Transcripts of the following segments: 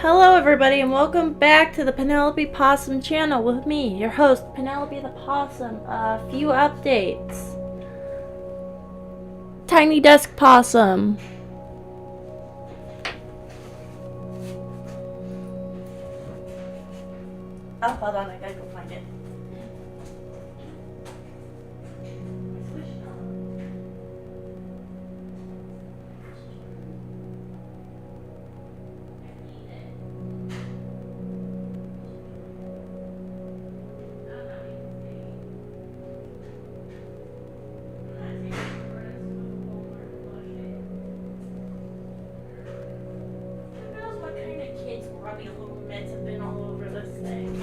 Hello everybody and welcome back to the Penelope Possum channel with me, your host, Penelope the Possum. A few updates. Tiny Desk Possum. Oh, hold on, I gotta go find it. Grubby little mitts have been all over this thing.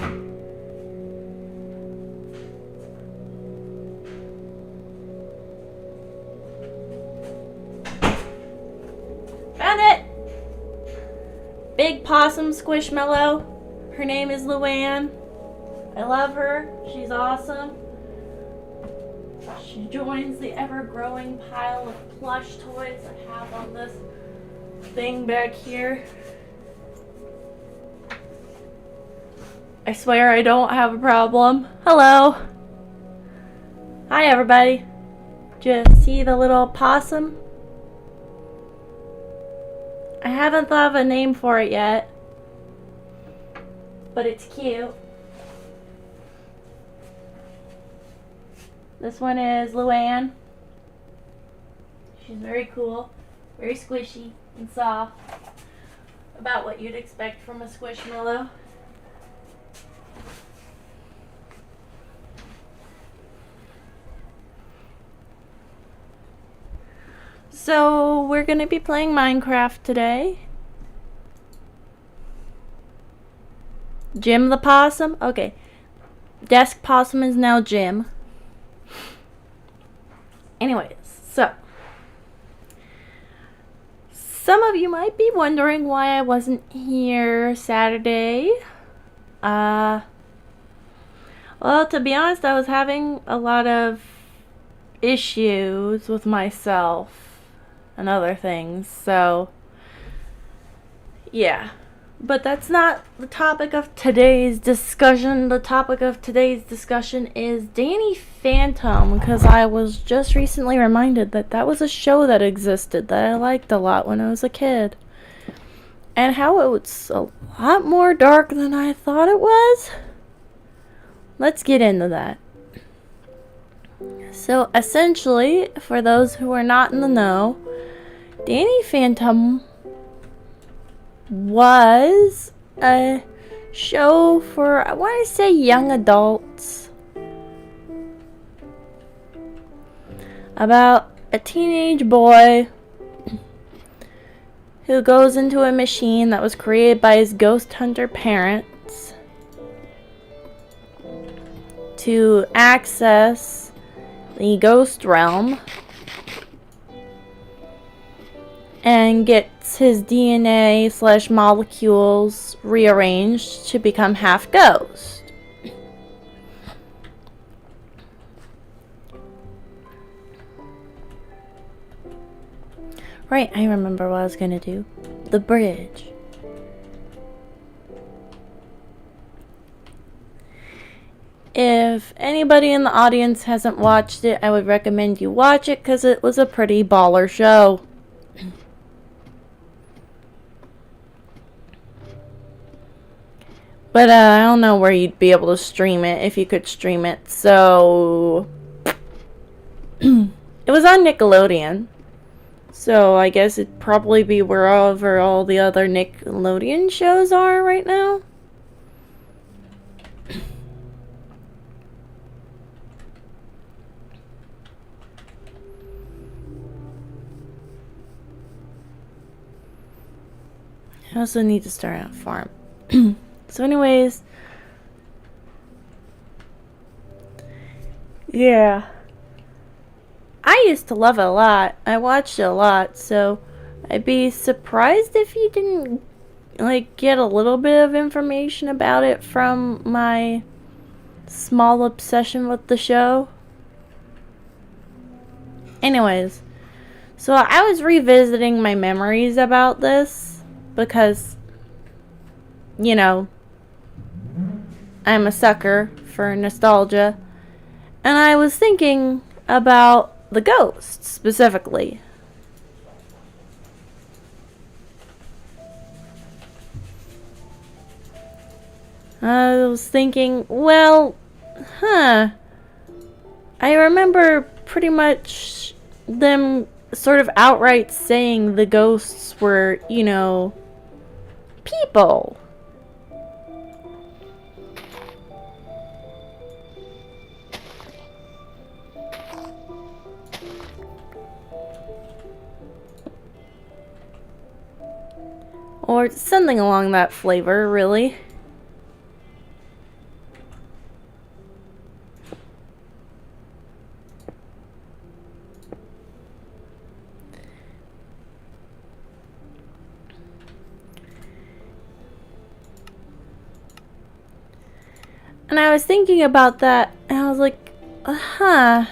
Found it! Big Possum Squishmallow. Her name is Luann. I love her. She's awesome. She joins the ever-growing pile of plush toys I have on this thing back here. I swear I don't have a problem. Hello. Hi everybody. Did you see the little possum? I haven't thought of a name for it yet, but it's cute. This one is Luann. She's very cool, very squishy and soft. About what you'd expect from a Squishmallow. So we're gonna be playing Minecraft today. Jim the Possum? Okay. Desk Possum is now Jim. Anyways, so some of you might be wondering why I wasn't here Saturday. Well, to be honest, I was having a lot of issues with myself and other things, so yeah. But that's not the topic of today's discussion. The topic of today's discussion is Danny Phantom, because I was just recently reminded that that was a show that existed that I liked a lot when I was a kid, and how it was a lot more dark than I thought it was. Let's get into that. So essentially, for those who are not in the know, Danny Phantom was a show for, I want to say, young adults about a teenage boy who goes into a machine that was created by his ghost hunter parents to access the ghost realm and gets his DNA / molecules rearranged to become half ghost. Right, I remember what I was gonna do. The bridge. If anybody in the audience hasn't watched it, I would recommend you watch it because it was a pretty baller show. But I don't know where you'd be able to stream it, if you could stream it. So it was on Nickelodeon. So I guess it'd probably be wherever all the other Nickelodeon shows are right now. I also need to start a farm. So anyways, yeah, I used to love it a lot. I watched it a lot, so I'd be surprised if you didn't get a little bit of information about it from my small obsession with the show. Anyways, so I was revisiting my memories about this because you know, I'm a sucker for nostalgia. And I was thinking about the Ghost specifically. I was thinking, well, I remember pretty much them sort of outright saying the ghosts were, you know, people. Or something along that flavor, really. And I was thinking about that, and I was like, Can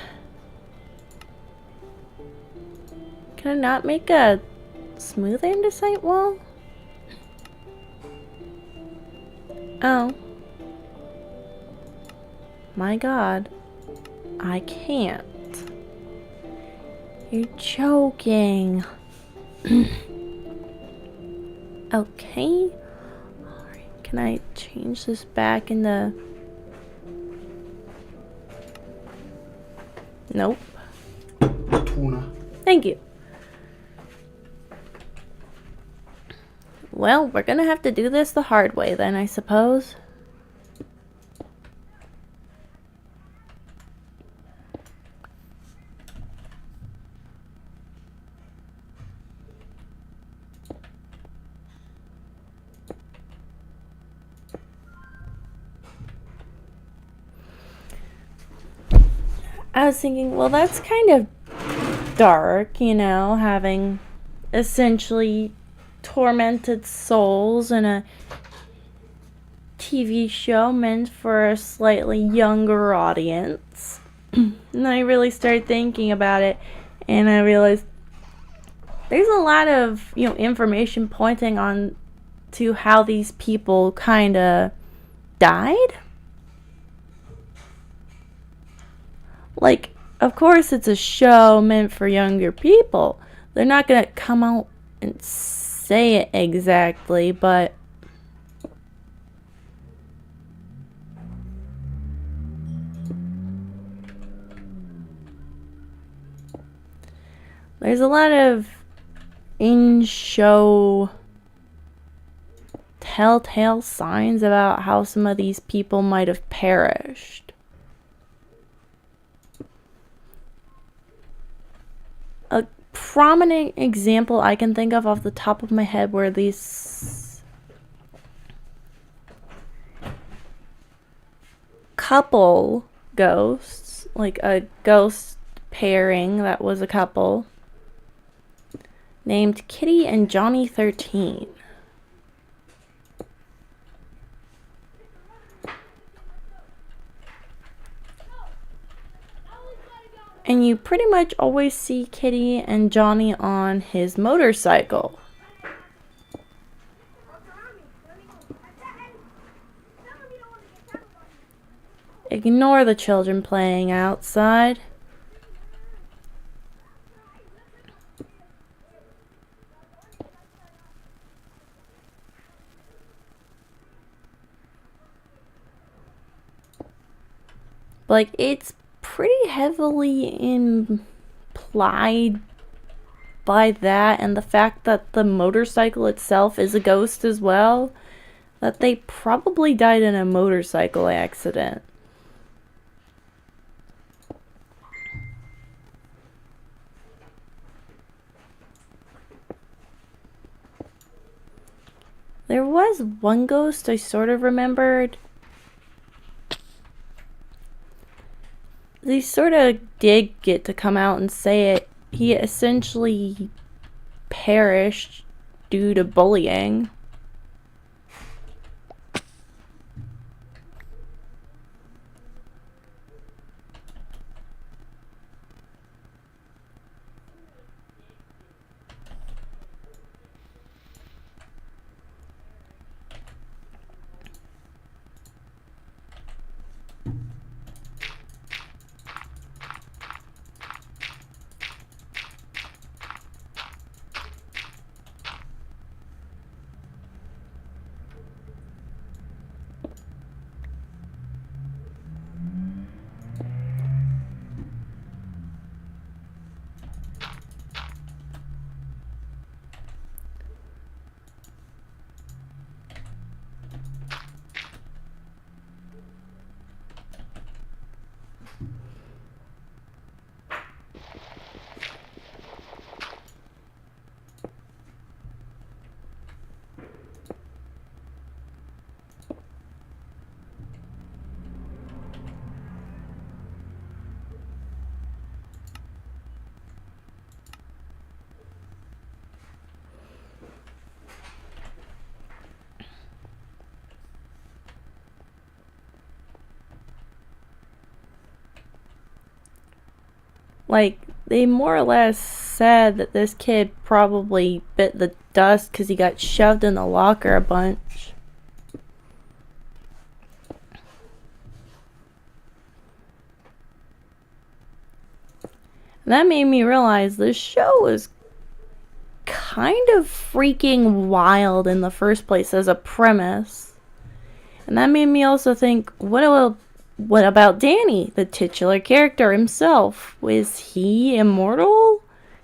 I not make a smooth andesite wall? Oh. My god. I can't. You're joking. Okay. Alright, can I change this back into... Nope. Tuna. Thank you. Well, we're gonna have to do this the hard way then, I suppose. I was thinking, well, that's kind of dark, you know, having essentially tormented souls in a TV show meant for a slightly younger audience. And I really started thinking about it, and I realized there's a lot of, you know, information pointing on to how these people kind of died. Like, of course it's a show meant for younger people. They're not gonna come out and say it exactly, but there's a lot of in-show telltale signs about how some of these people might have perished. A prominent example I can think of off the top of my head were these couple ghosts, like a ghost pairing that was a couple named Kitty and Johnny 13. And you pretty much always see Kitty and Johnny on his motorcycle. Ignore the children playing outside. Like, it's pretty heavily implied by that and the fact that the motorcycle itself is a ghost as well, that they probably died in a motorcycle accident. There was one ghost I sort of remembered. They sort of did get to come out and say it. He essentially perished due to bullying. Like, they more or less said that this kid probably bit the dust because he got shoved in the locker a bunch. And that made me realize this show is kind of freaking wild in the first place as a premise. And that made me also think, what about Danny, the titular character himself? Was he immortal?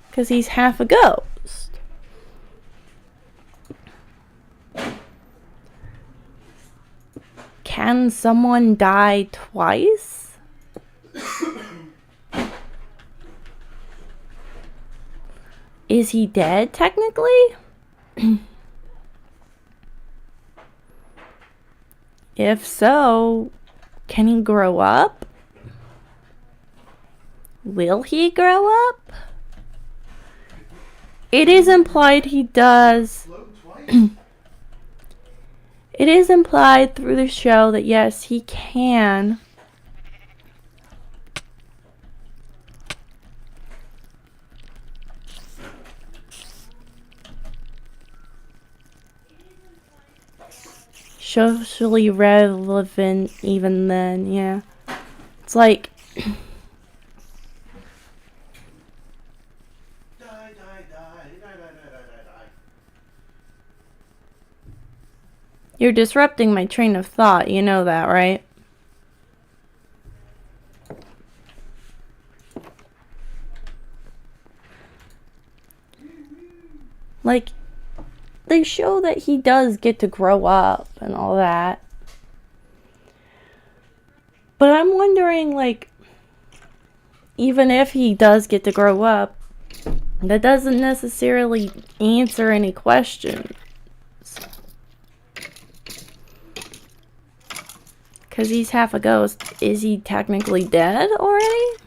Because he's half a ghost. Can someone die twice? Is he dead, technically? If so, can he grow up? Will he grow up? It is implied he does. It is implied through the show that yes, he can. Socially relevant even then, yeah. It's like you're disrupting my train of thought, you know that, right? Like, they show that he does get to grow up and all that. But I'm wondering, like, even if he does get to grow up, that doesn't necessarily answer any questions. Because he's half a ghost. Is he technically dead already?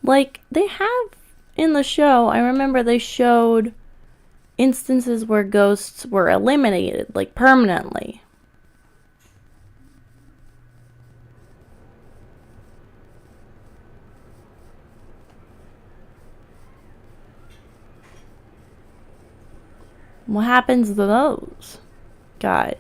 Like, they have in the show, I remember they showed instances where ghosts were eliminated, like, permanently. What happens to those guys?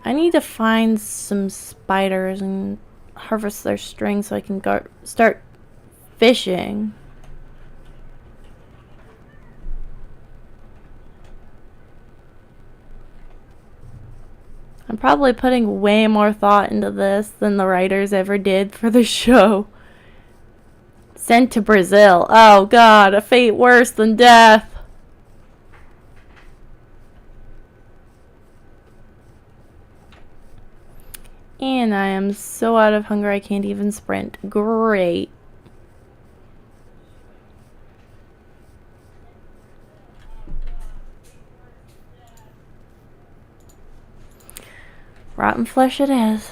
I need to find some spiders and harvest their string so I can start fishing. I'm probably putting way more thought into this than the writers ever did for the show. Sent to Brazil. Oh God, a fate worse than death. And I am so out of hunger I can't even sprint. Great. Rotten flesh it is.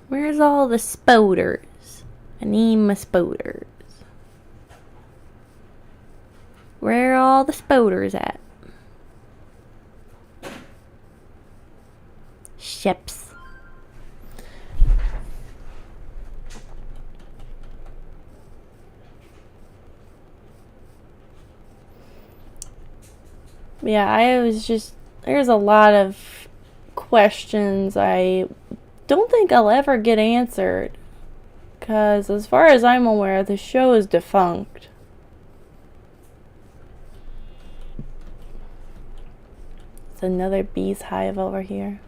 Where's all the spoders? I need my spoders. Where are all the spoders at? Ships. Yeah, there's a lot of questions I don't think I'll ever get answered. Because as far as I'm aware, the show is defunct. It's another bee's hive over here.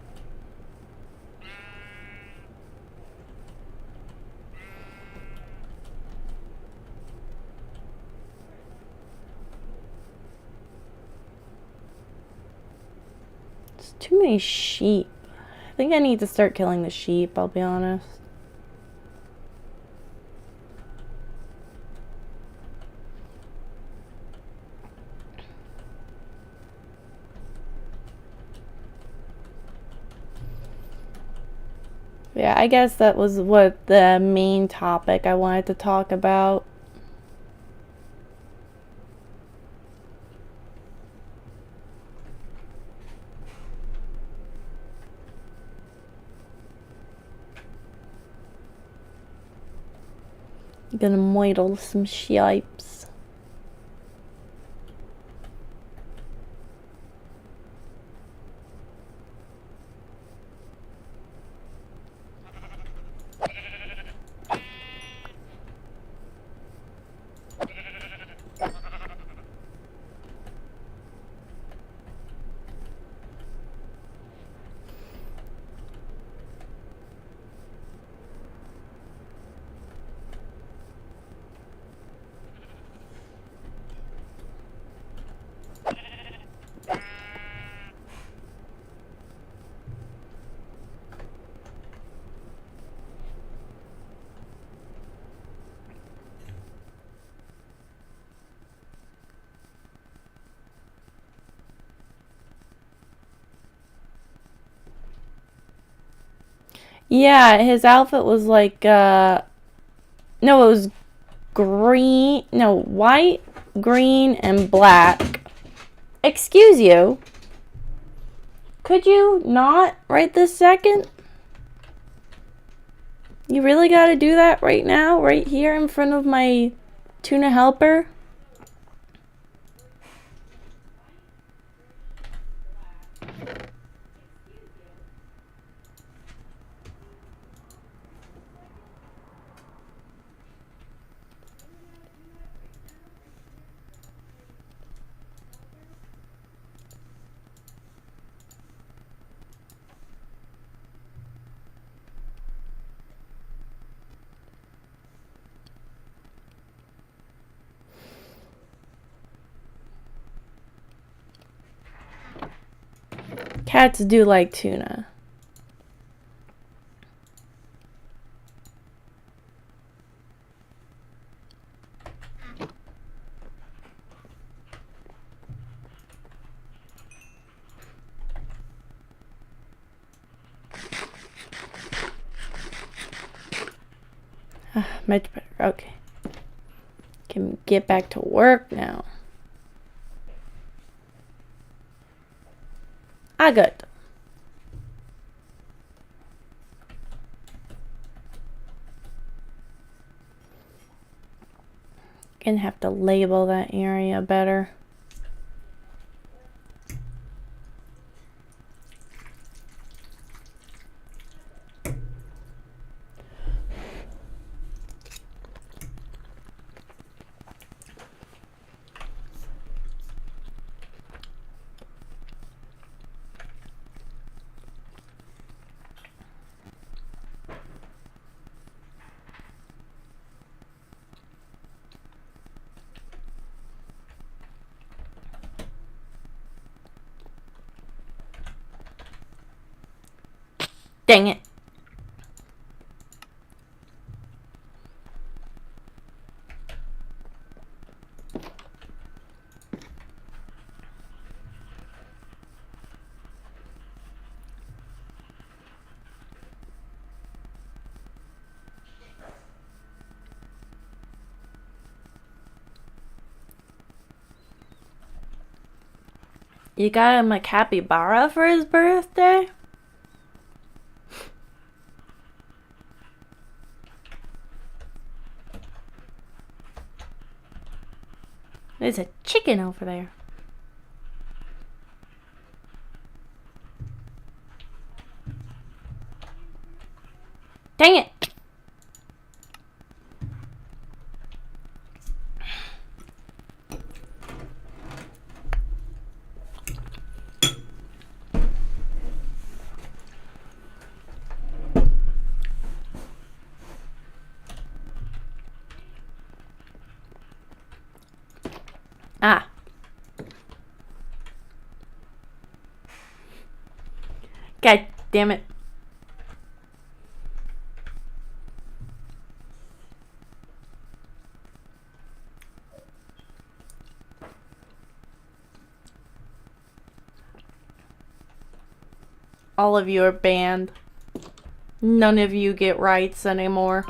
There's too many sheep. I think I need to start killing the sheep, I'll be honest. Yeah, I guess that was what the main topic I wanted to talk about. I'm gonna moidle some shipes. Yeah, his outfit was like, no, it was green, no, white, green, and black. Excuse you. Could you not right this second? You really gotta do that right now, right here in front of my tuna helper? Cats do like tuna. Much better. Okay. Can get back to work now. Good. Gonna have to label that area better. Dang it. You got him a capybara for his birthday? There's a chicken over there. Dang it! Ah. God damn it. All of you are banned. None of you get rights anymore.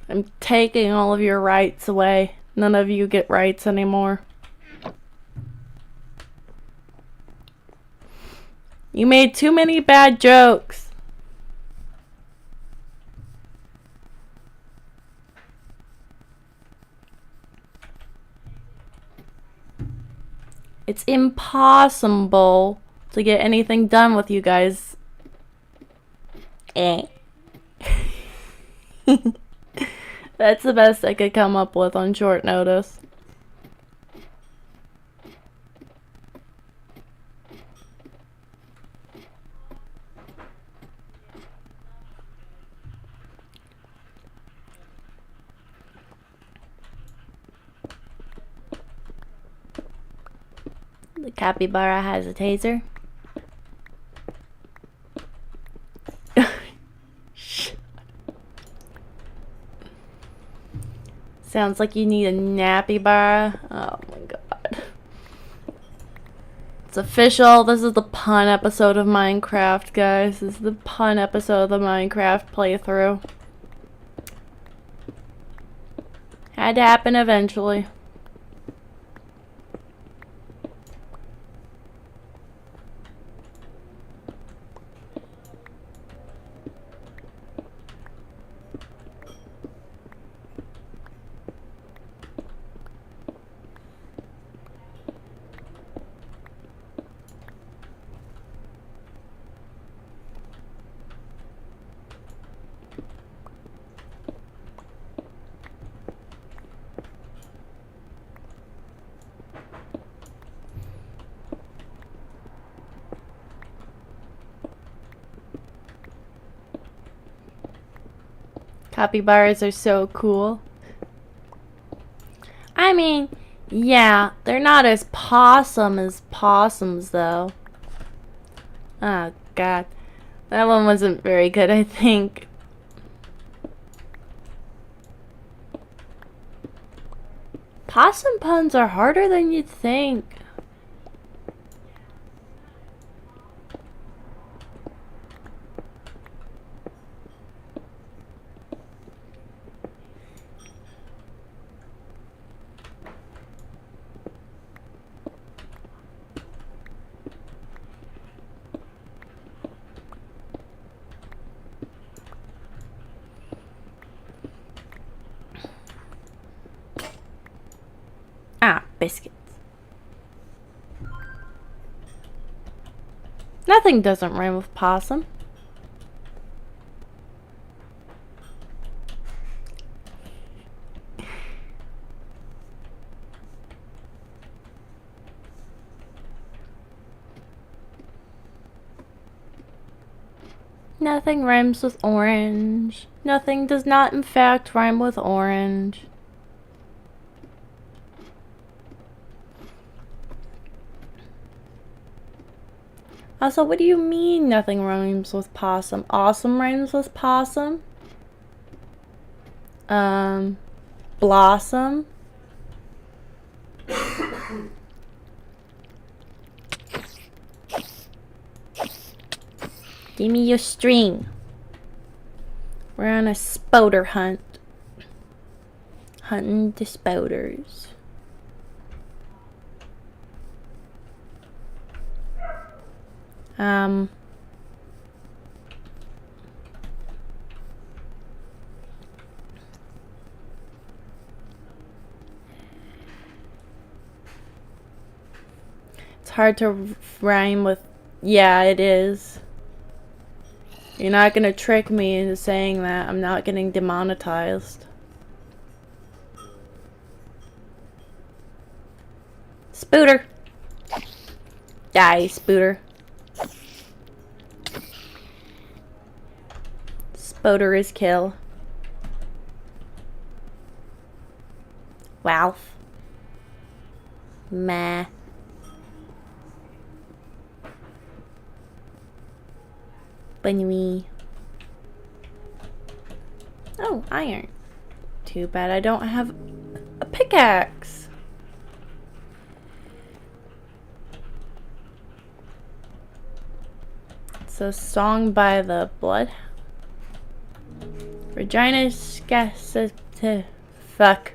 I'm taking all of your rights away. None of you get rights anymore. You made too many bad jokes. It's impossible to get anything done with you guys. Eh. That's the best I could come up with on short notice. The capybara has a taser. Sounds like you need a nappy bar. Oh my god. It's official. This is the pun episode of Minecraft, guys. This is the pun episode of the Minecraft playthrough. Had to happen eventually. Capybaras are so cool. I mean, yeah, they're not as possum as possums, though. Oh, God. That one wasn't very good, I think. Possum puns are harder than you'd think. Ah, biscuits. Nothing doesn't rhyme with possum. Nothing rhymes with orange. Nothing does not in fact rhyme with orange. Also, what do you mean nothing rhymes with possum? Awesome rhymes with possum? Blossom? Give me your string. We're on a spoder hunt. Hunting the spoders. It's hard to rhyme with. Yeah, it is. You're not gonna trick me into saying that. I'm not getting demonetized. Spooter! Die, Spooter. Spoder is kill. Ralph. Meh. Bunny. Oh, iron. Too bad I don't have a pickaxe. It's a song by the Blood. Regina Scassette. Fuck.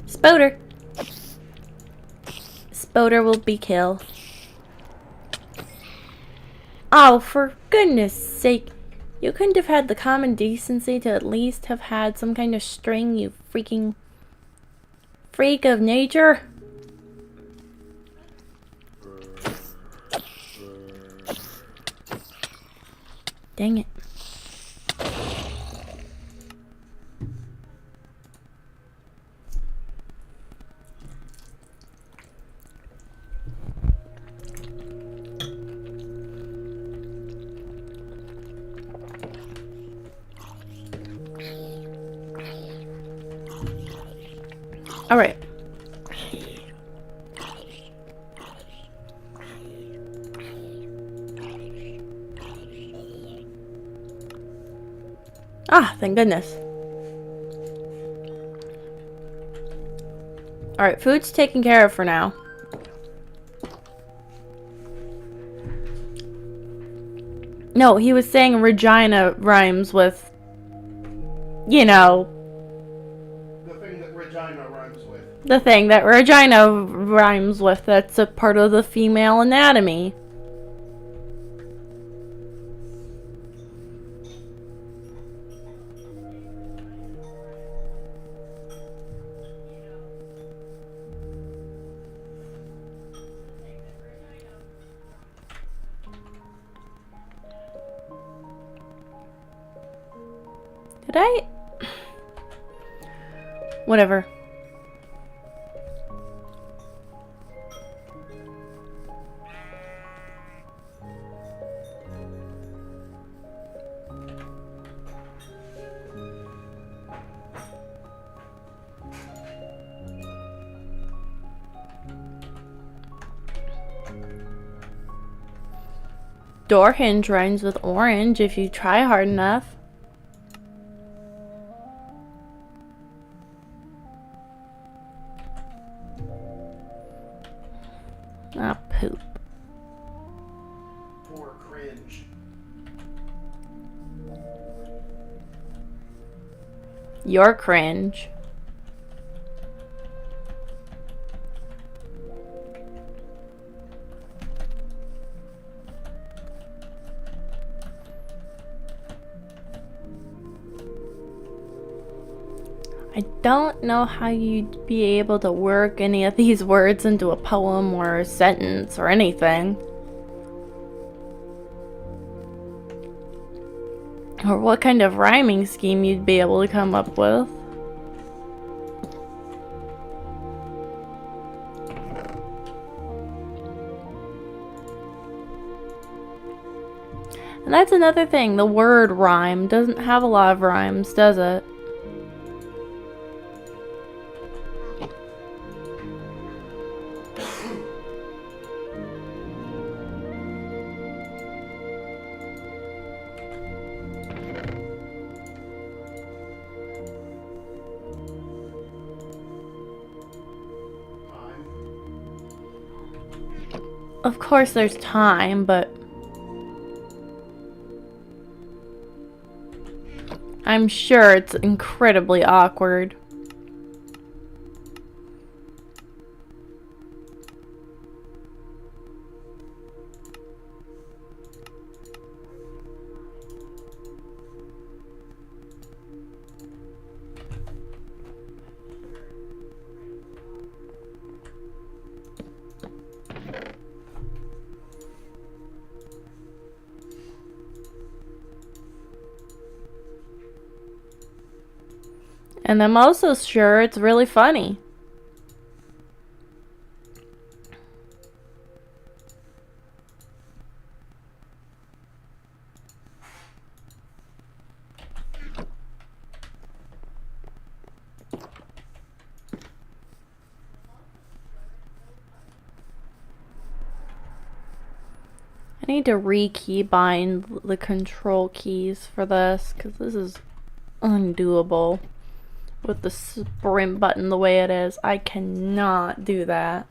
Spoder. Spoder will be killed. Oh, for goodness sake. You couldn't have had the common decency to at least have had some kind of string, you freaking freak of nature. Dang it. All right. Ah, thank goodness. Alright, food's taken care of for now. No, he was saying Regina rhymes with, you know, The thing that Regina rhymes with. the thing that Regina rhymes with. That's a part of the female anatomy. Did I? Whatever. Door hinge rhymes with orange if you try hard enough. Ah, poop. For cringe. You're cringe. I don't know how you'd be able to work any of these words into a poem or a sentence or anything. Or what kind of rhyming scheme you'd be able to come up with. And that's another thing, the word rhyme doesn't have a lot of rhymes, does it? of course there's time, but I'm sure it's incredibly awkward. And I'm also sure it's really funny. I need to re-keybind the control keys for this, because this is undoable. With the sprint button the way it is, I cannot do that.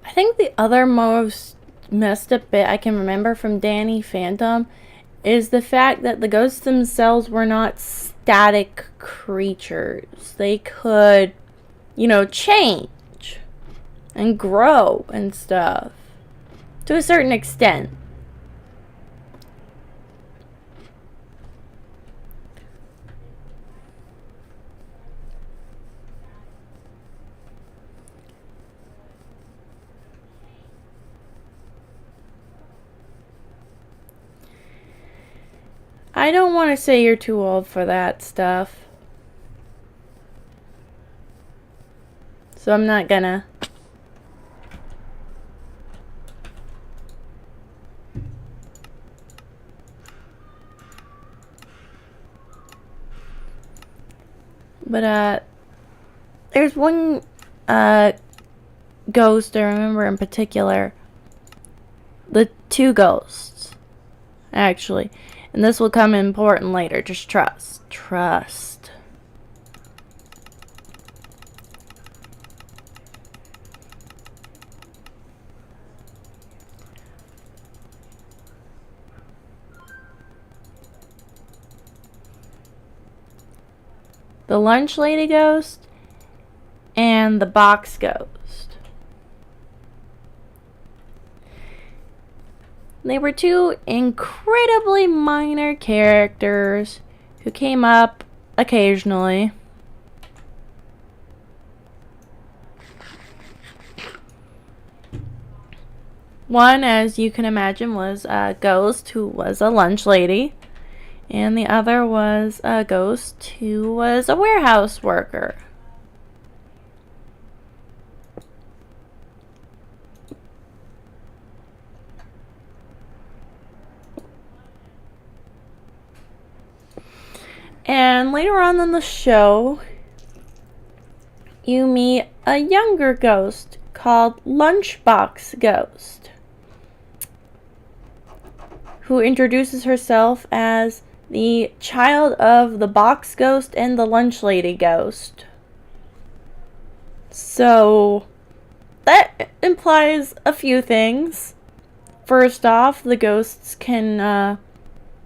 I think the other most messed up bit I can remember from Danny Phantom is the fact that the ghosts themselves were not static creatures. They could, you know, change and grow and stuff to a certain extent. I don't want to say you're too old for that stuff. So I'm not gonna. But there's one ghost I remember in particular. The two ghosts, actually. And this will come important later. Just trust. Trust. The lunch lady ghost and the box ghost. They were two incredibly minor characters who came up occasionally. One, as you can imagine, was a ghost who was a lunch lady, and the other was a ghost who was a warehouse worker. And later on in the show, you meet a younger ghost called Lunchbox Ghost, who introduces herself as the child of the box ghost and the lunch lady ghost. So that implies a few things. First off, the ghosts can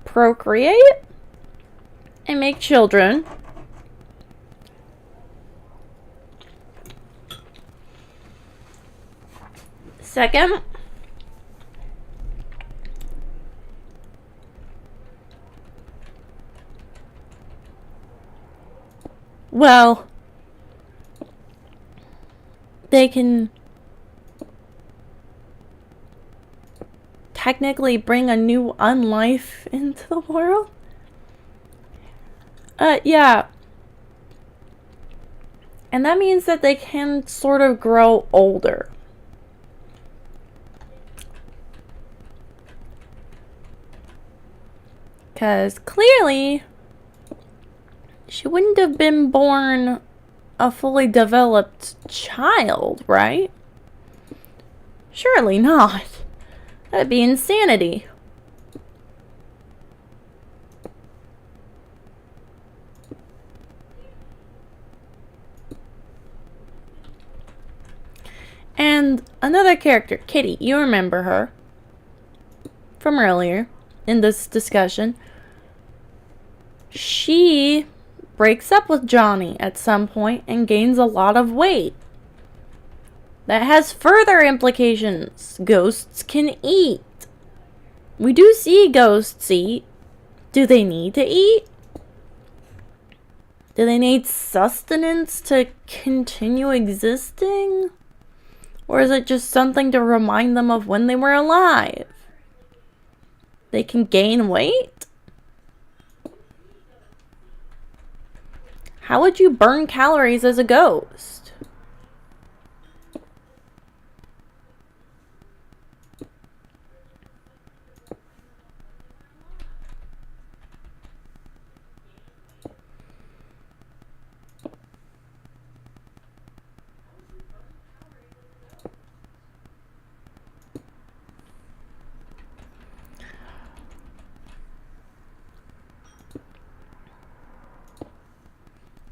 procreate. and make children. Second, well, they can technically bring a new unlife into the world. Yeah. And that means that they can sort of grow older. Because clearly, she wouldn't have been born a fully developed child, right? Surely not. That'd be insanity. And another character, Kitty, you remember her from earlier in this discussion. She breaks up with Johnny at some point and gains a lot of weight. That has further implications. Ghosts can eat. We do see ghosts eat. Do they need to eat? Do they need sustenance to continue existing? Or is it just something to remind them of when they were alive? They can gain weight? How would you burn calories as a ghost?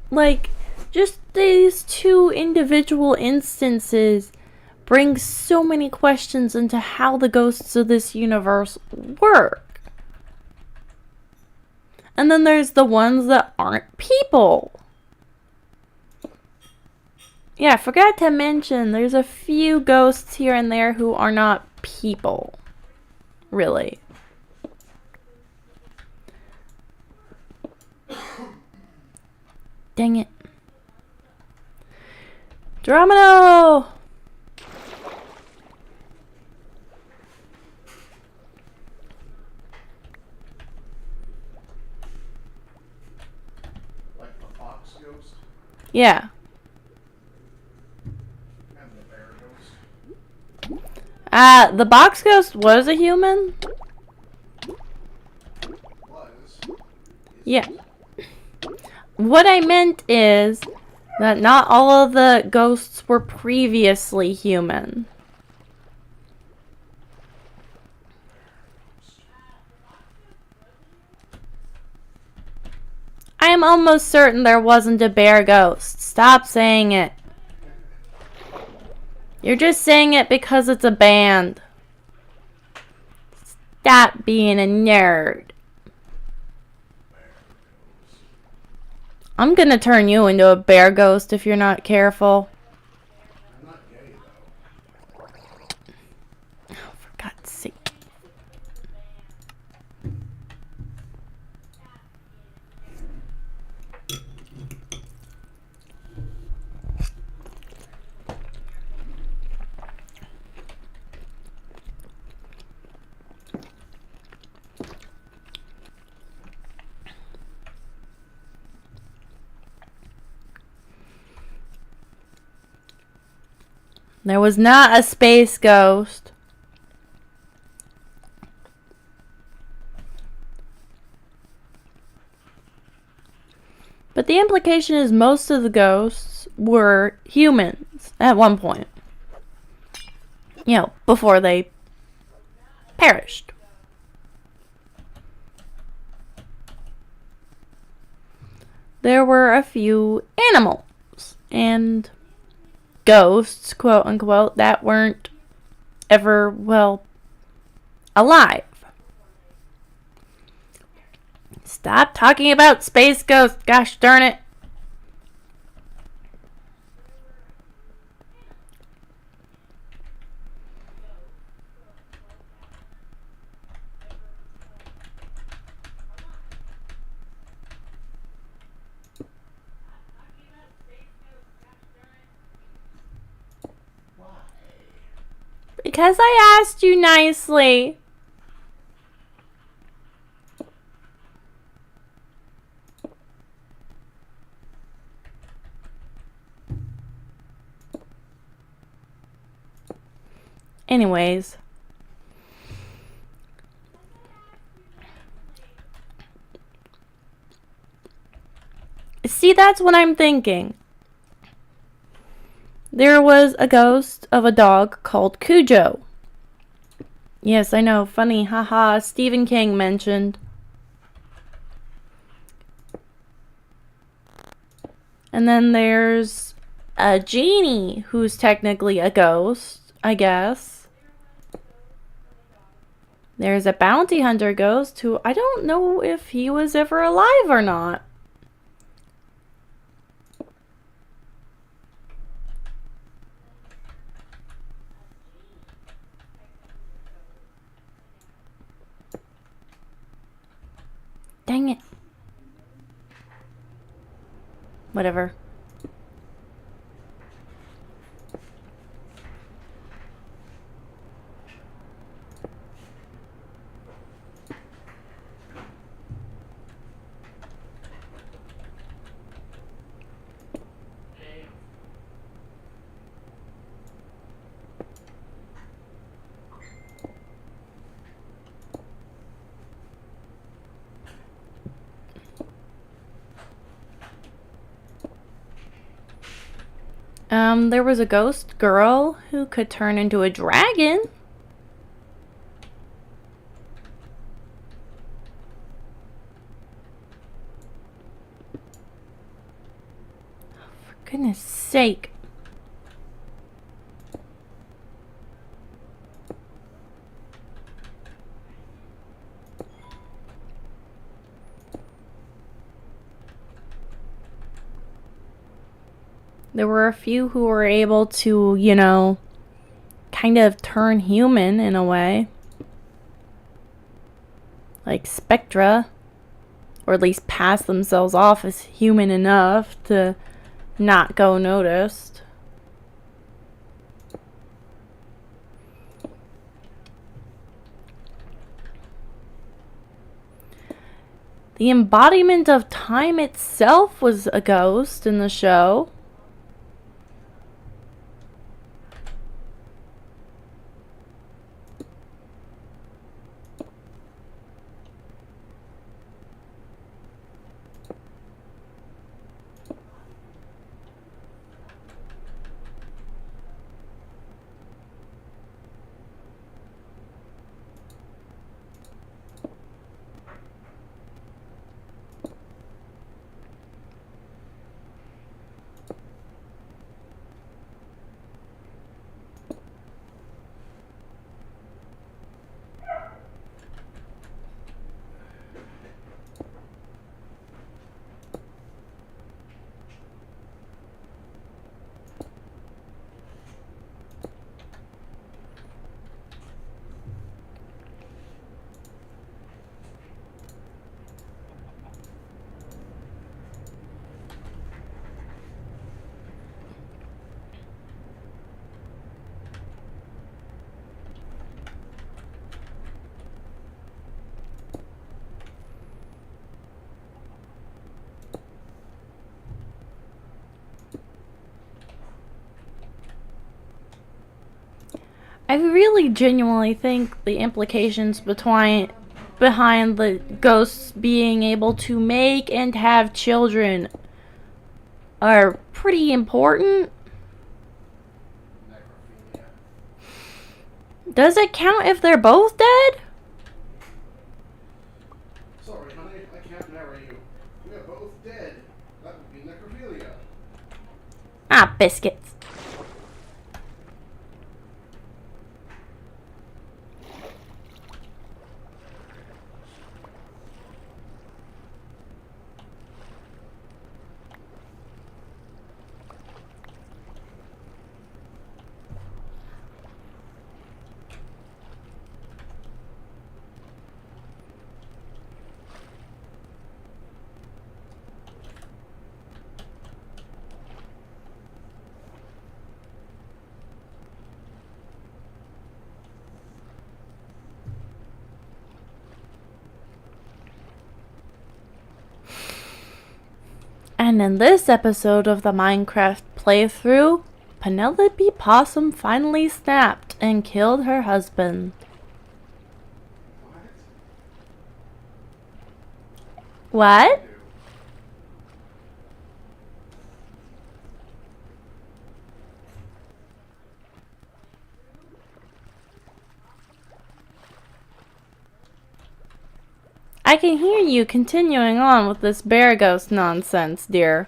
Like, just these two individual instances bring so many questions into how the ghosts of this universe work. And then there's the ones that aren't people. Yeah, I forgot to mention, there's a few ghosts here and there who are not people. Really. Dang it. Geronimo! Like the fox ghost Yeah. and the bear ghost. The box ghost was a human? Was. Yeah. What I meant is that not all of the ghosts were previously human. I am almost certain there wasn't a bear ghost. Stop saying it. You're just saying it because it's a band. Stop being a nerd. I'm gonna turn you into a bear ghost if you're not careful. I'm not gay though. Oh, for God's sake. There was not a space ghost. But the implication is most of the ghosts were humans at one point. You know, before they perished. There were a few animals and ghosts, quote unquote, that weren't ever, well, alive. Stop talking about space ghosts. Gosh darn it. Why? Because I asked you nicely. Anyways. See, that's what I'm thinking. There was a ghost of a dog called Cujo. Yes, I know, funny, haha, Stephen King mentioned. And then there's a genie who's technically a ghost, I guess. There's a bounty hunter ghost who I don't know if he was ever alive or not. Dang it. Whatever. There was a ghost girl who could turn into a dragon. For goodness sake. There were a few who were able to, you know, kind of turn human in a way. Like Spectra. Or at least pass themselves off as human enough to not go noticed. The embodiment of time itself was a ghost in the show. I really genuinely think the implications behind the ghosts being able to make and have children are pretty important. Necrophilia. Does it count if they're both dead? Sorry, honey, I can't marry you. We are both dead. That would be necrophilia. Ah, biscuits. And in this episode of the Minecraft playthrough, Penelope Possum finally snapped and killed her husband. What? I can hear you continuing on with this bear ghost nonsense, dear.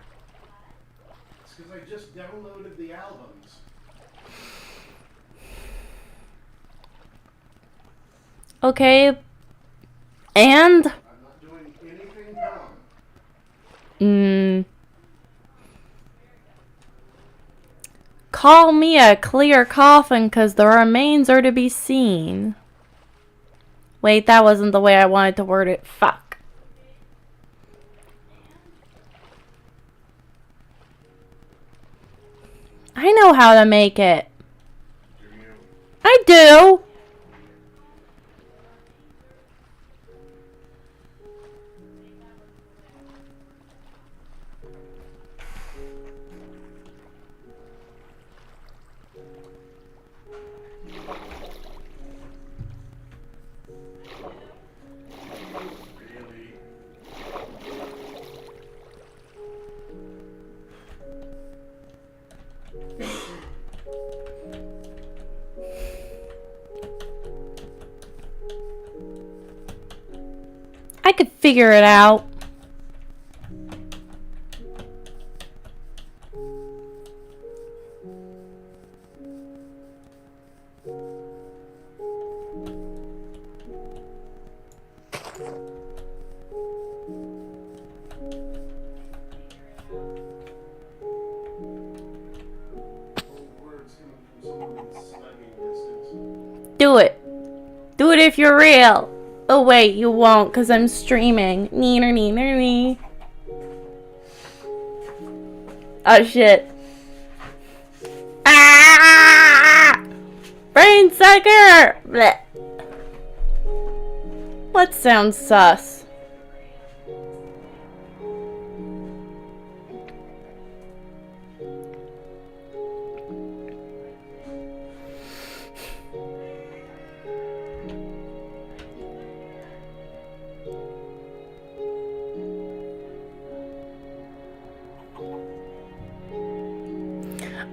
It's because I just downloaded the albums. Okay. And? I'm not doing anything dumb. Call me a clear coffin, 'cause the remains are to be seen. Wait, that wasn't the way I wanted to word it. Fuck. I know how to make it. Do you? I do. Really? I could figure it out. Words coming from someone in slugging distance. Do it. Do it if you're real. Oh wait, you won't, 'cause I'm streaming. Neener neener nee. Oh shit. Ah! Brain sucker! Blech. What sounds sus?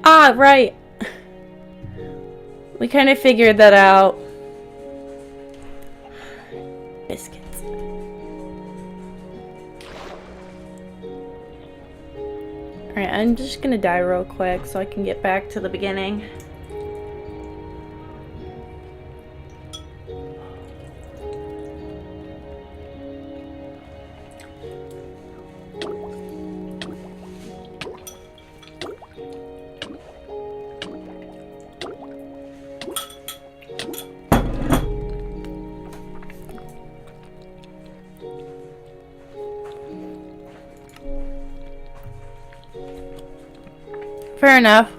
Ah, right. We kind of figured that out. Biscuits. Alright, I'm just gonna die real quick so I can get back to the beginning. Fair enough.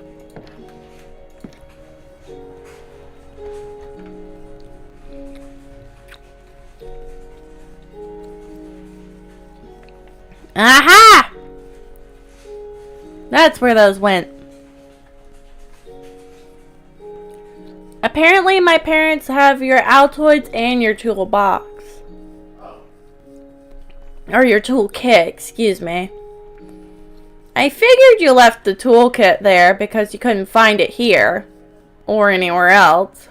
Aha! That's where those went. Apparently my parents have your Altoids and your toolbox. Oh, Or your toolkit, excuse me. I figured you left the toolkit there because you couldn't find it here. Or anywhere else.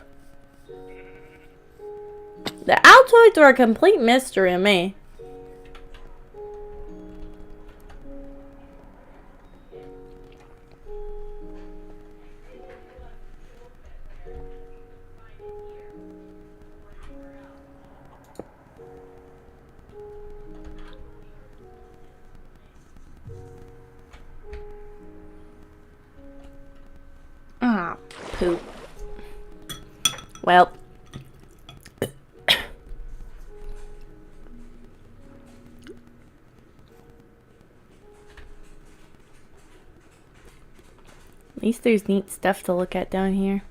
The Altoids are a complete mystery to me. Ah, poop. Well. At least there's neat stuff to look at down here.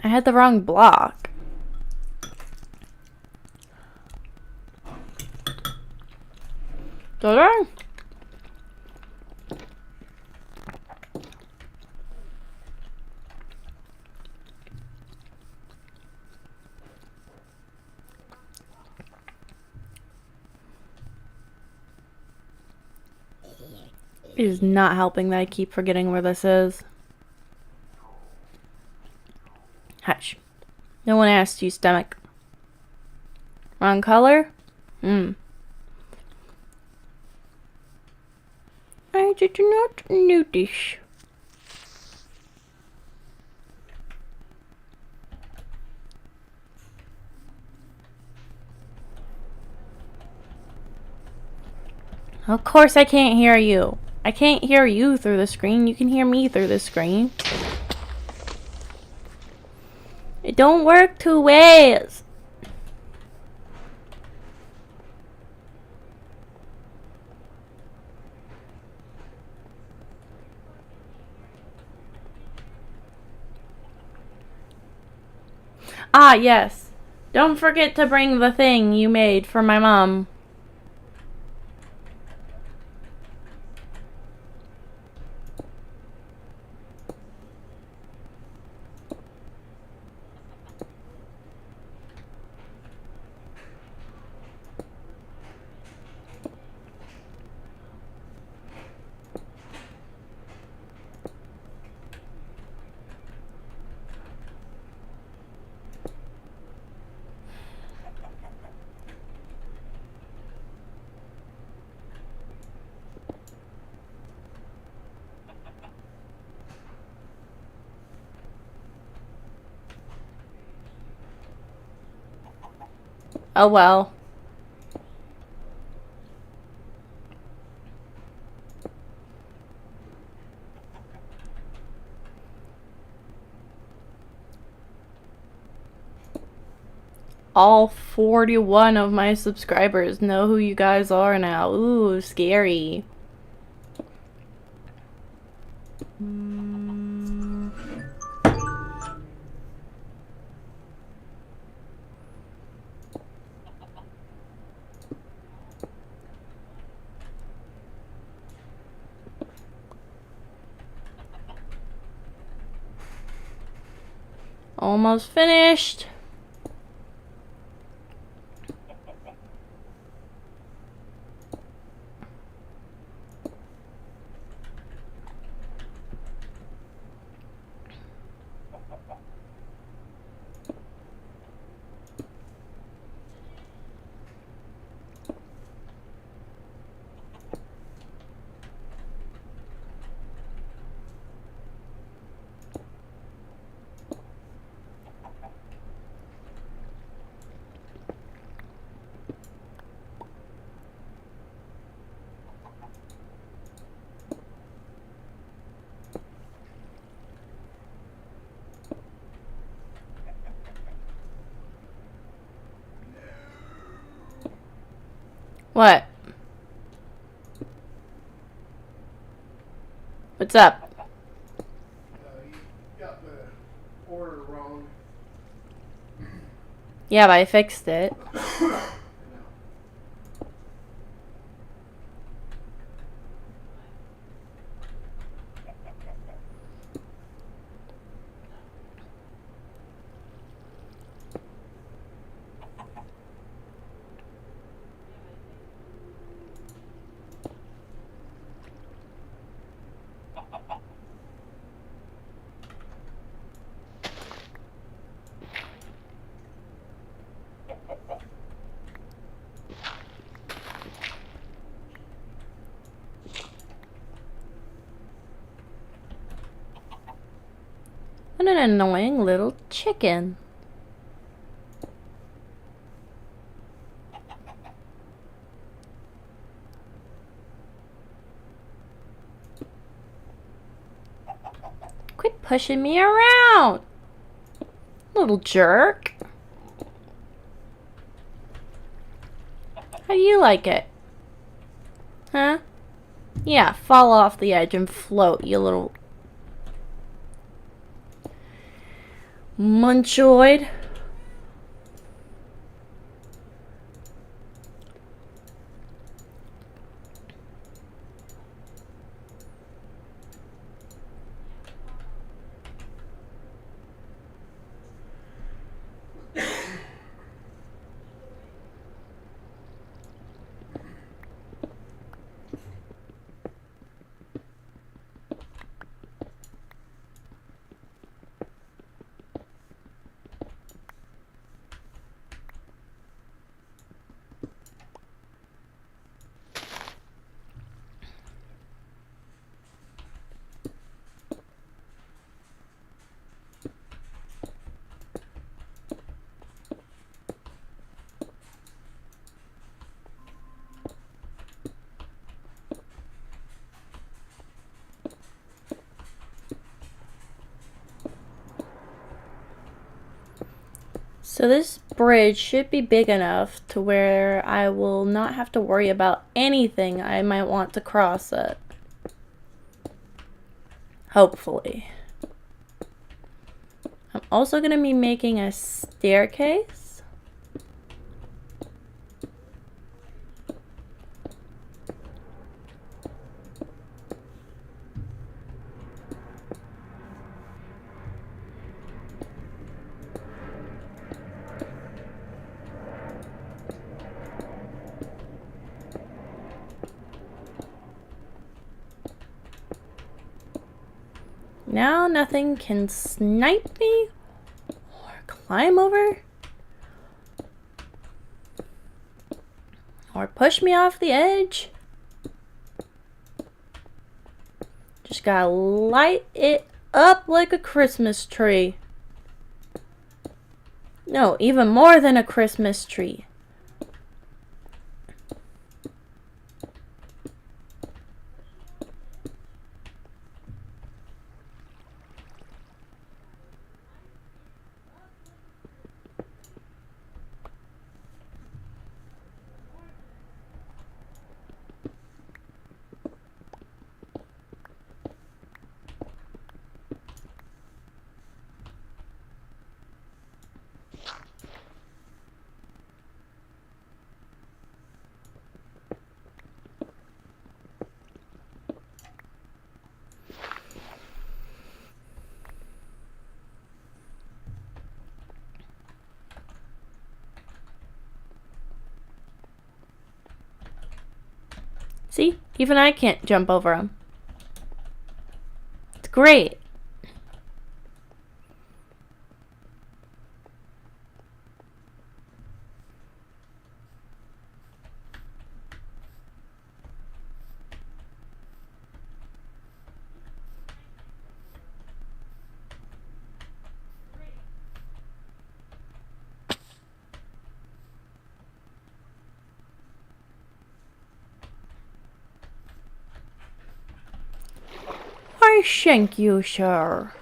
I had the wrong block. Did I? It is not helping that I keep forgetting where this is. Hush. No one asked you, stomach. Wrong color? I did not notice. Of course I can't hear you. I can't hear you through the screen. You can hear me through the screen. It don't work two ways. Ah, yes. Don't forget to bring the thing you made for my mom. Oh well. All 41 of my subscribers know who you guys are now. Ooh, scary. Almost finished. What? What's up? You got the order wrong. Yeah, but I fixed it. What an annoying little chicken. Quit pushing me around. Little jerk. How do you like it? Huh? Yeah, fall off the edge and float, you little munchoid. So this bridge should be big enough to where I will not have to worry about anything I might want to cross it. Hopefully. I'm also going to be making a staircase. Now nothing can snipe me or climb over or push me off the edge. Just gotta light it up like a Christmas tree. No, even more than a Christmas tree. See? Even I can't jump over them. It's great. I thank you, sir.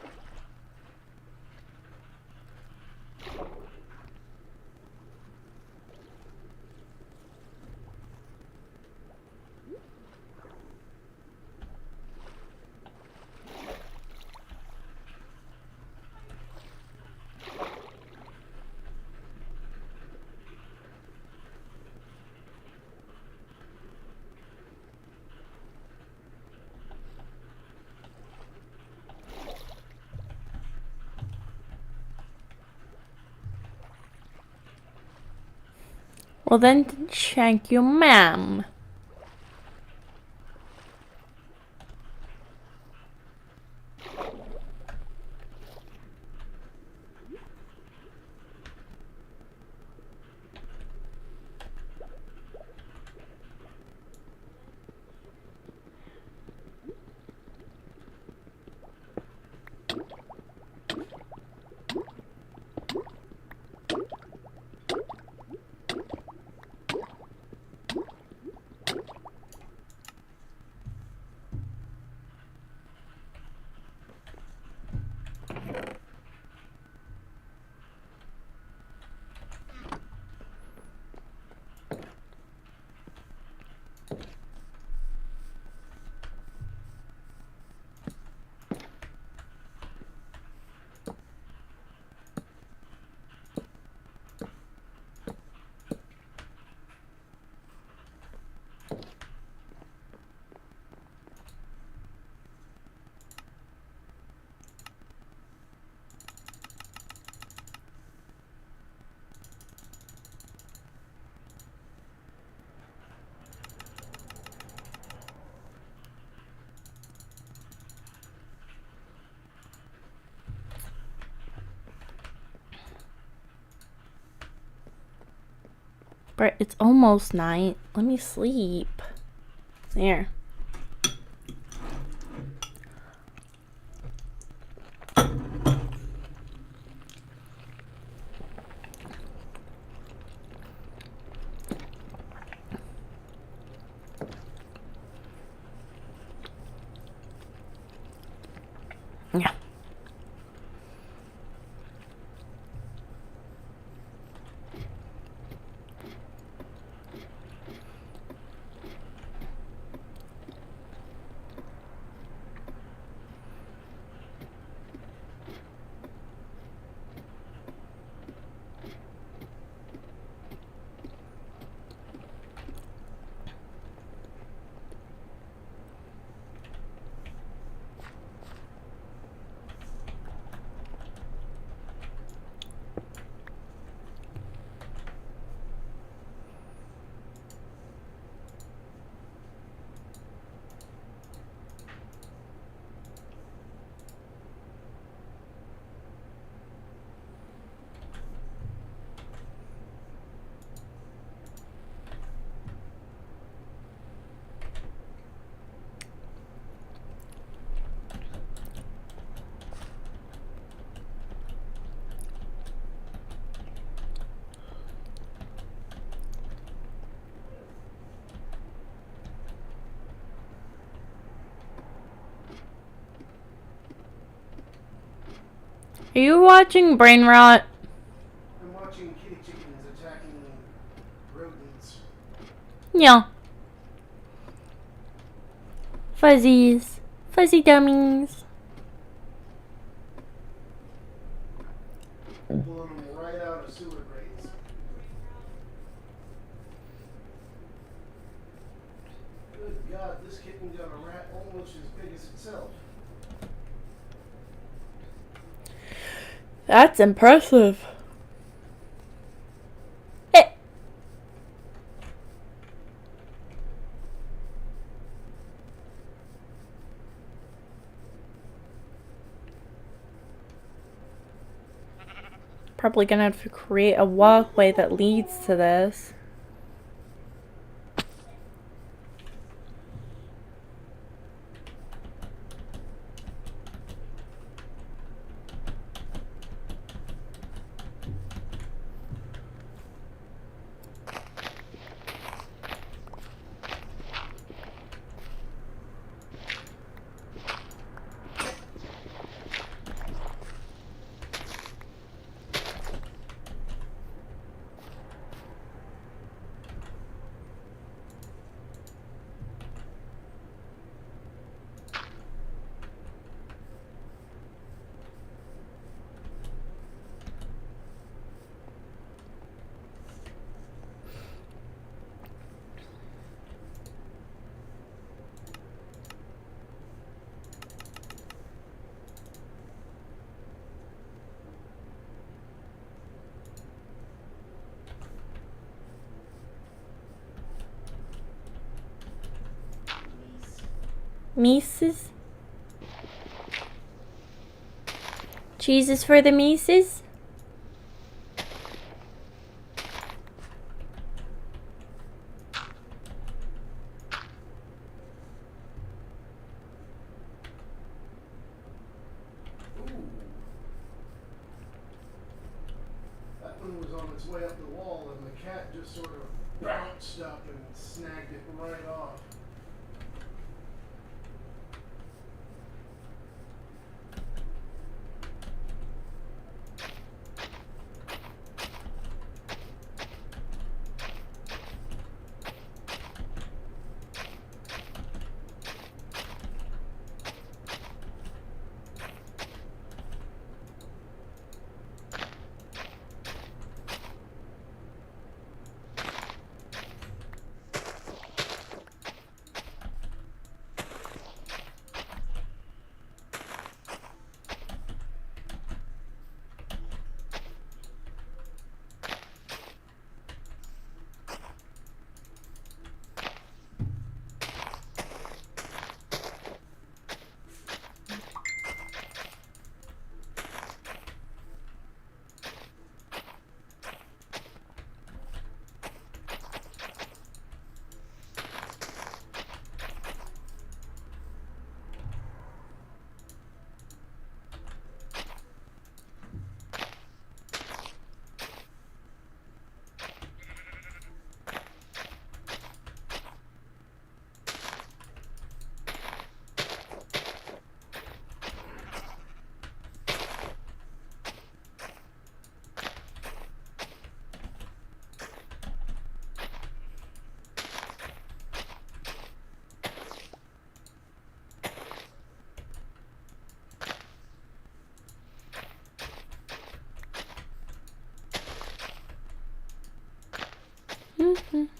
Well then, thank you, ma'am. But it's almost night. Let me sleep. There. Yeah. Are you watching Brain Rot? I'm watching kitty chickens attacking rodents. Yeah. Fuzzies. Fuzzy dummies. Pulling them right out of sewer grates. Good God, this kitten got a rat almost as big as itself. That's impressive. Eh. Probably gonna have to create a walkway that leads to this. Mises? Cheeses for the Mises? That one was on its way up the wall and the cat just sort of bounced up and snagged it right off. Ooh.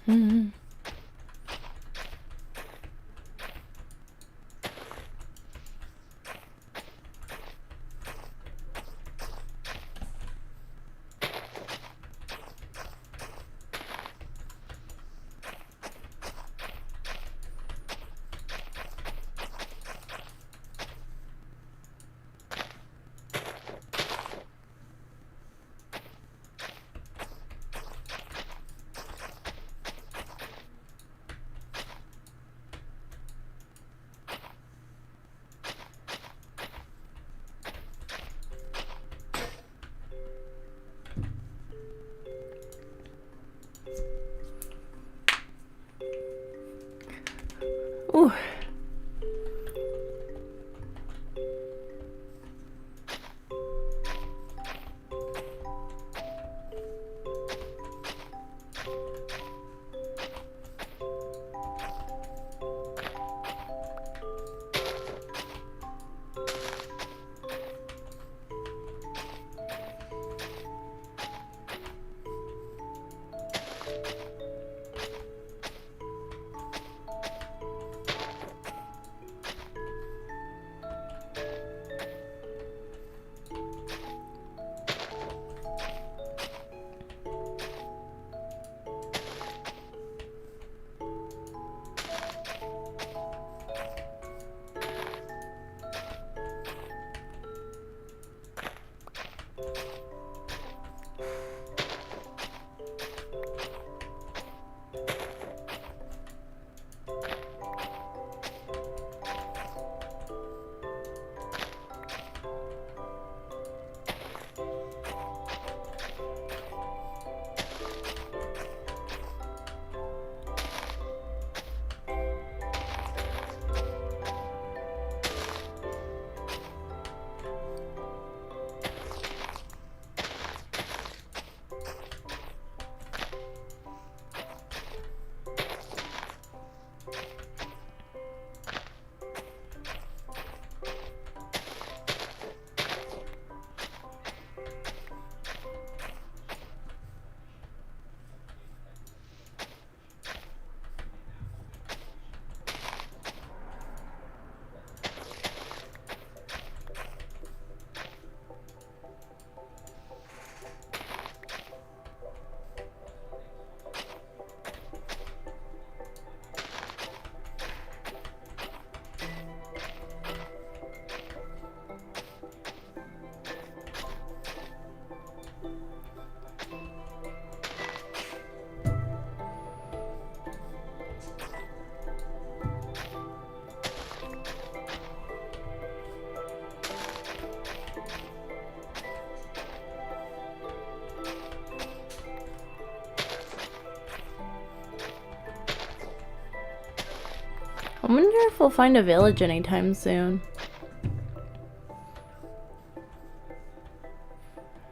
I wonder if we'll find a village anytime soon.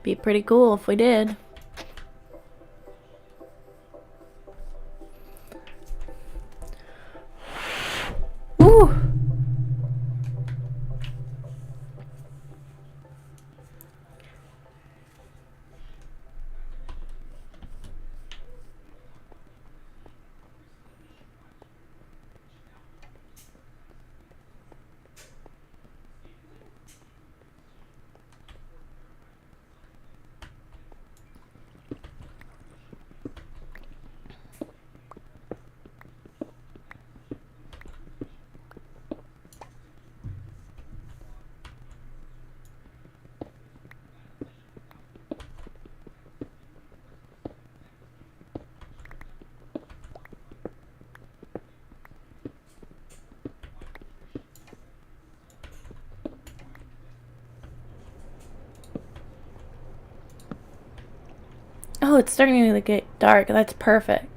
Be pretty cool if we did. Ooh. Oh, it's starting to get dark. That's perfect.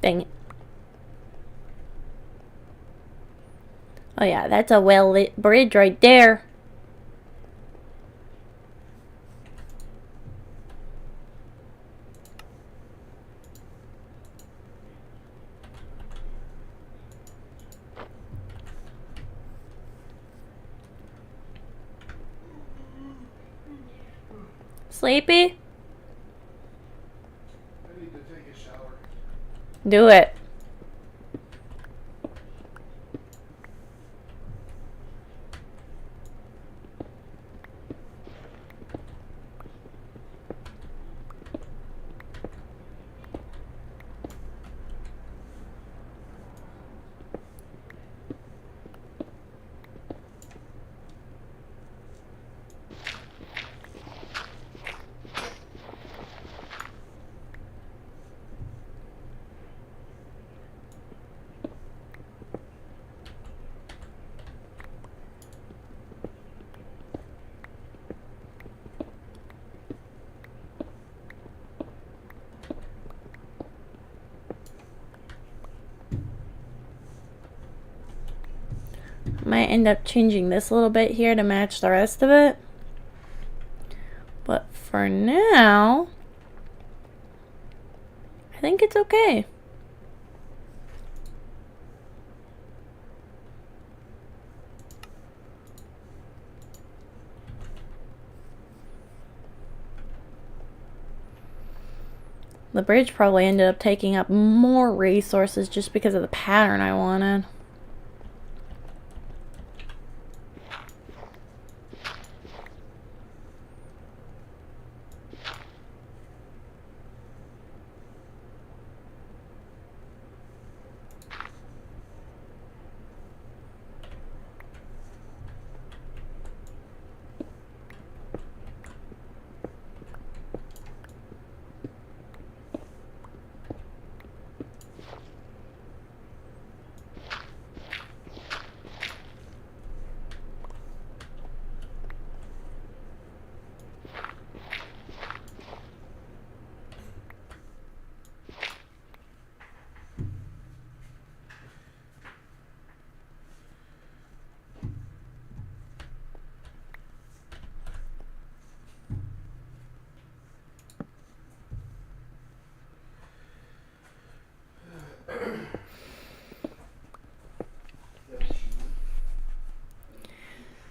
Dang it. Oh yeah, that's a well-lit bridge right there. Sleepy? I need to take a shower. Do it. Might end up changing this a little bit here to match the rest of it. But for now, I think it's okay. The bridge probably ended up taking up more resources just because of the pattern I wanted.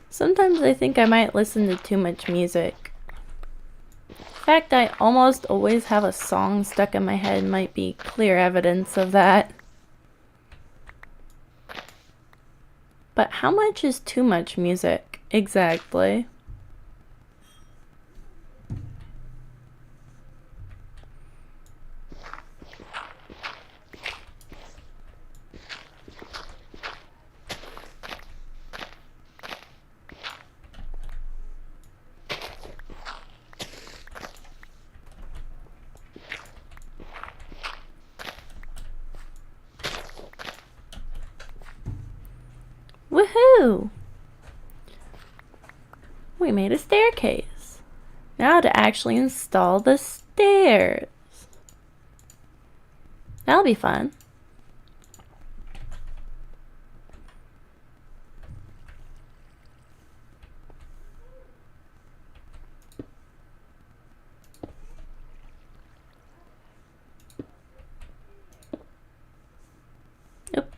Sometimes I think I might listen to too much music. In fact, I almost always have a song stuck in my head, might be clear evidence of that. But how much is too much music, exactly? Woohoo! We made a staircase. Now to actually install the stairs. That'll be fun. Oop.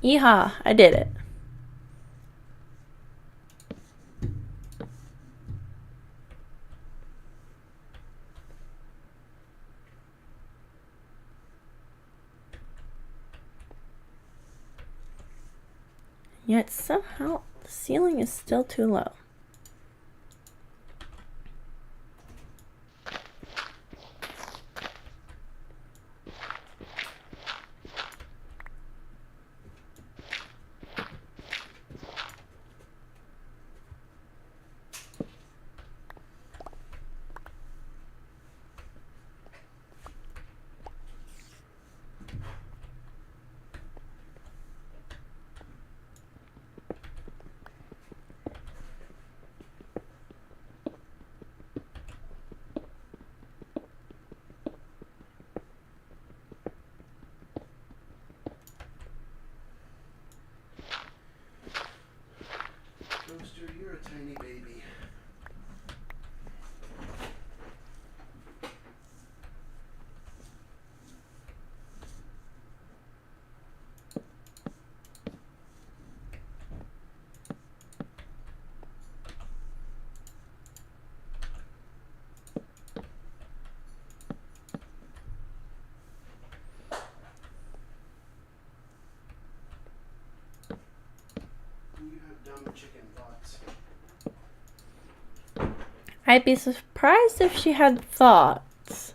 Yeehaw, I did it. Yet somehow the ceiling is still too low. Toaster, you're a tiny baby. You have dumb chicken thoughts. I'd be surprised if she had thoughts.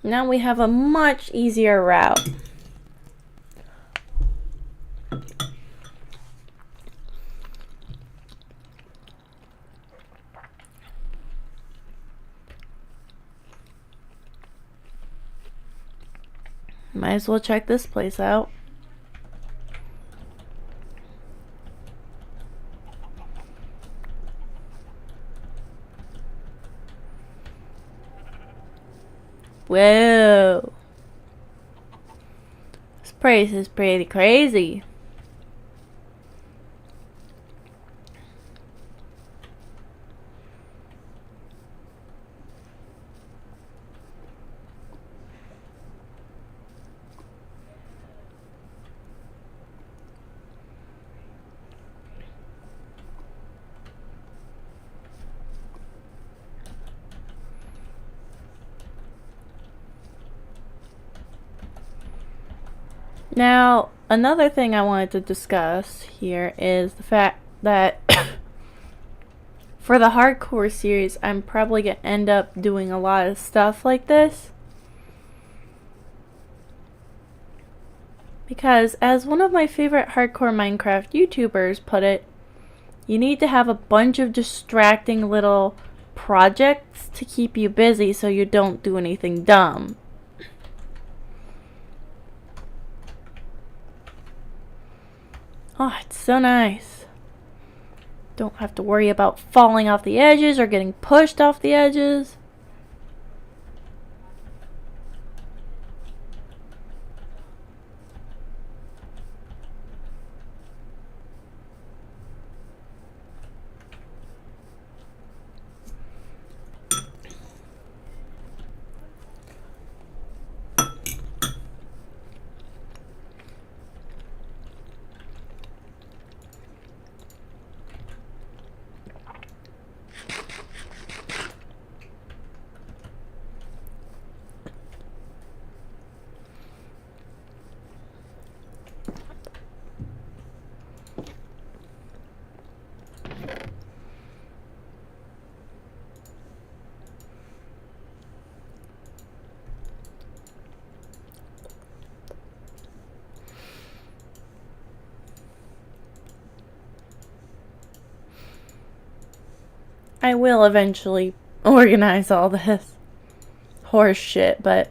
Now we have a much easier route. Might as well check this place out. Whoa. This place is pretty crazy. Now, another thing I wanted to discuss here is the fact that for the hardcore series, I'm probably going to end up doing a lot of stuff like this. Because, as one of my favorite hardcore Minecraft YouTubers put it, you need to have a bunch of distracting little projects to keep you busy so you don't do anything dumb. Oh, it's so nice. Don't have to worry about falling off the edges or getting pushed off the edges. I will eventually organize all this horse shit, but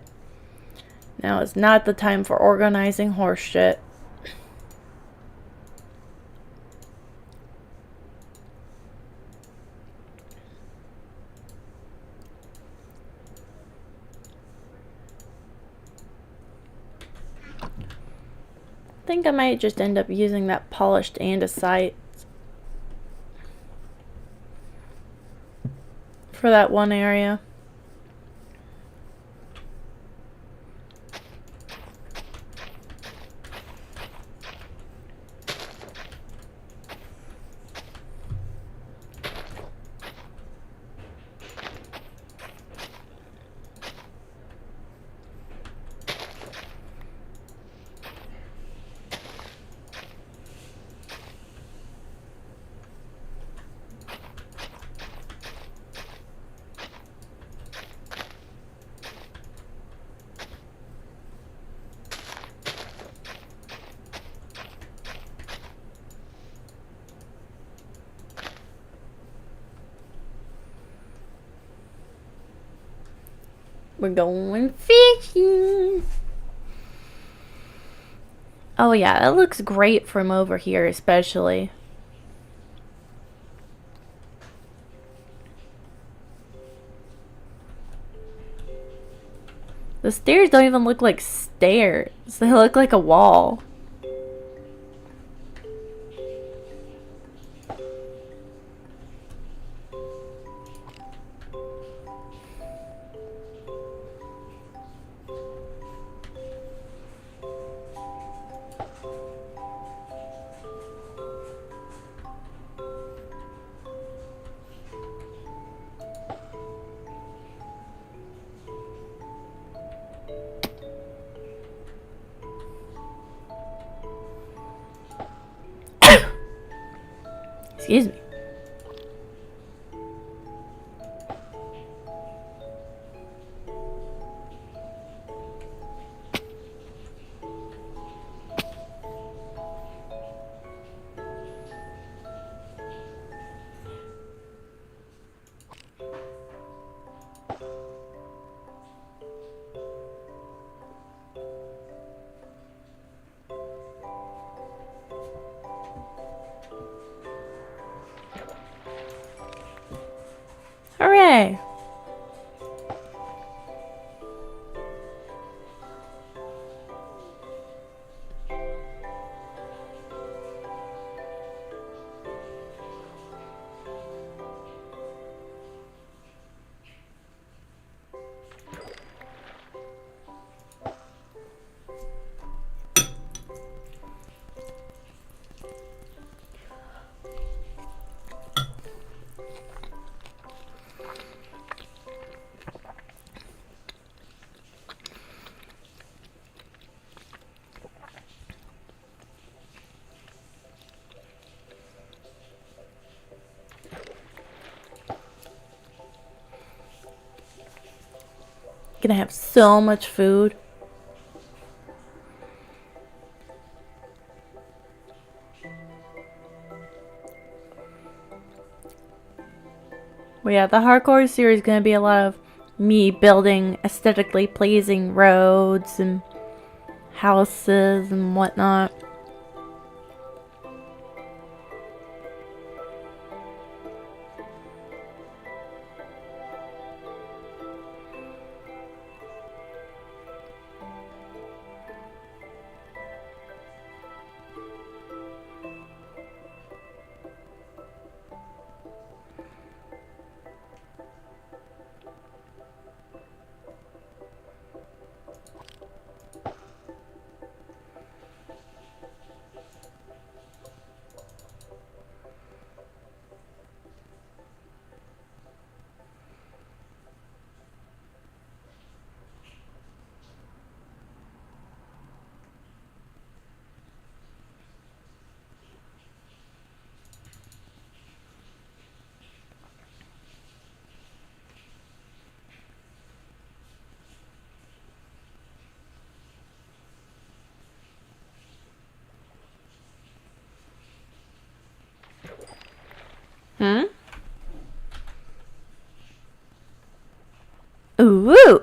now is not the time for organizing horse shit. I think I might just end up using that polished andesite for that one area. We're going fishing. Oh yeah, it looks great from over here especially. The stairs don't even look like stairs. They look like a wall. Excuse me. Hooray! Gonna have so much food. Well, yeah, the hardcore series is gonna be a lot of me building aesthetically pleasing roads and houses and whatnot. Hmm? Ooh.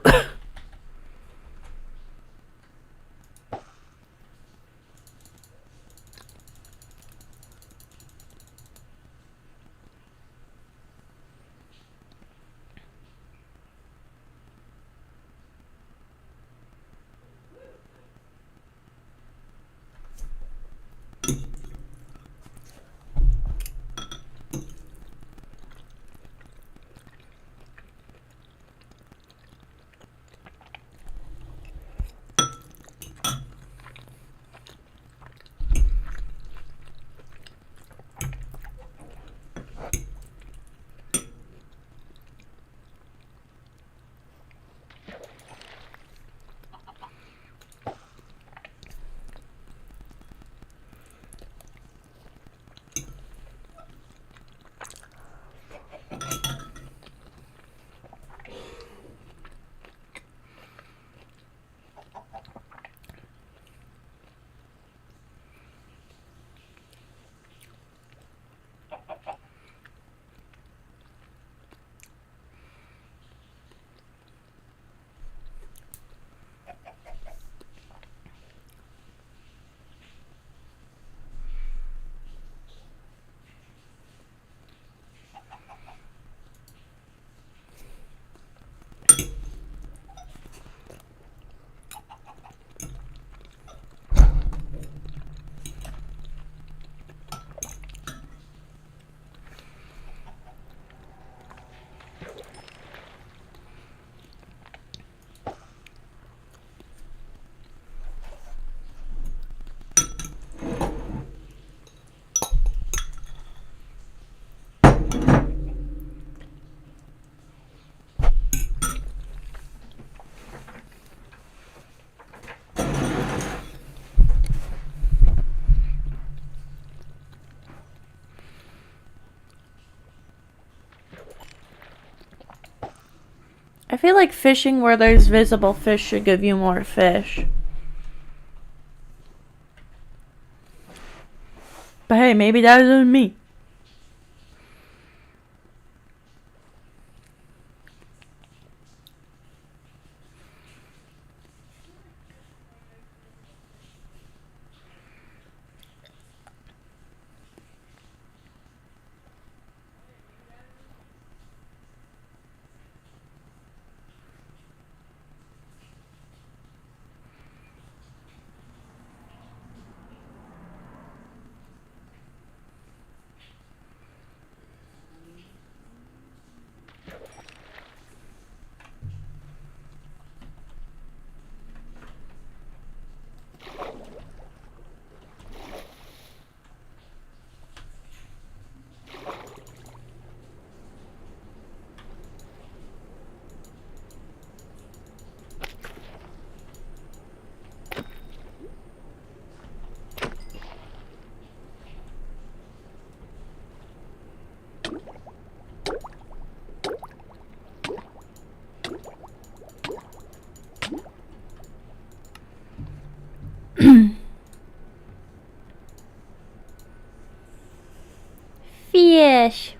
I feel like fishing where there's visible fish should give you more fish. But hey, maybe that isn't me. Fish.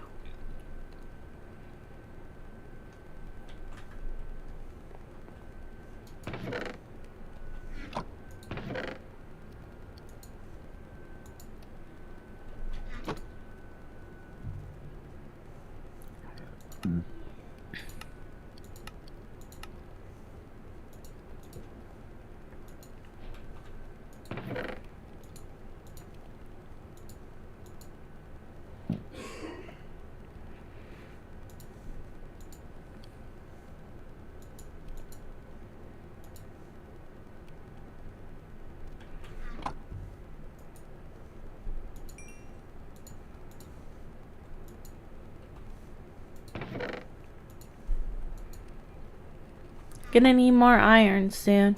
Gonna need more iron soon.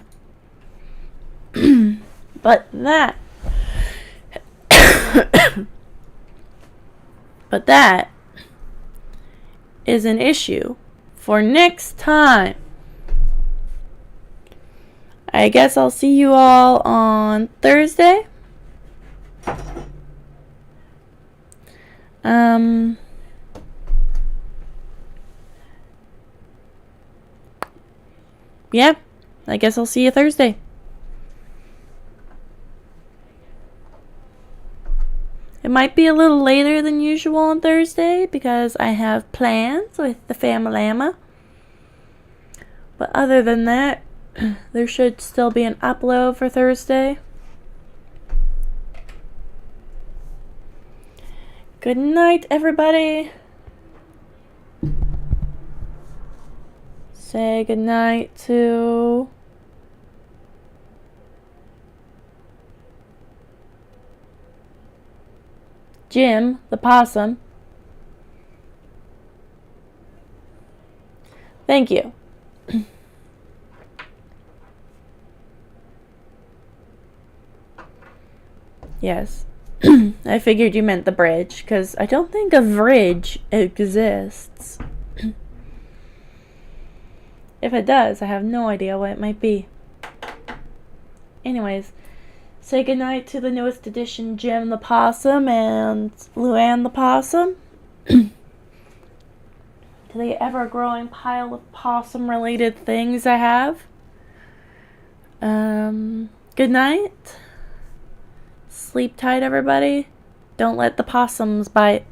But that but that is an issue for next time. I guess I'll see you all on Thursday. Yeah, I guess I'll see you Thursday. It might be a little later than usual on Thursday because I have plans with the family. But other than that, there should still be an upload for Thursday. Good night, everybody. Say goodnight to Jim the possum. Thank you. Yes. I figured you meant the bridge, because I don't think a bridge exists. If it does, I have no idea what it might be. Anyways, say goodnight to the newest edition, Jim the Possum and Luann the Possum. To the ever-growing pile of possum-related things I have. Good night. Sleep tight, everybody. Don't let the possums bite.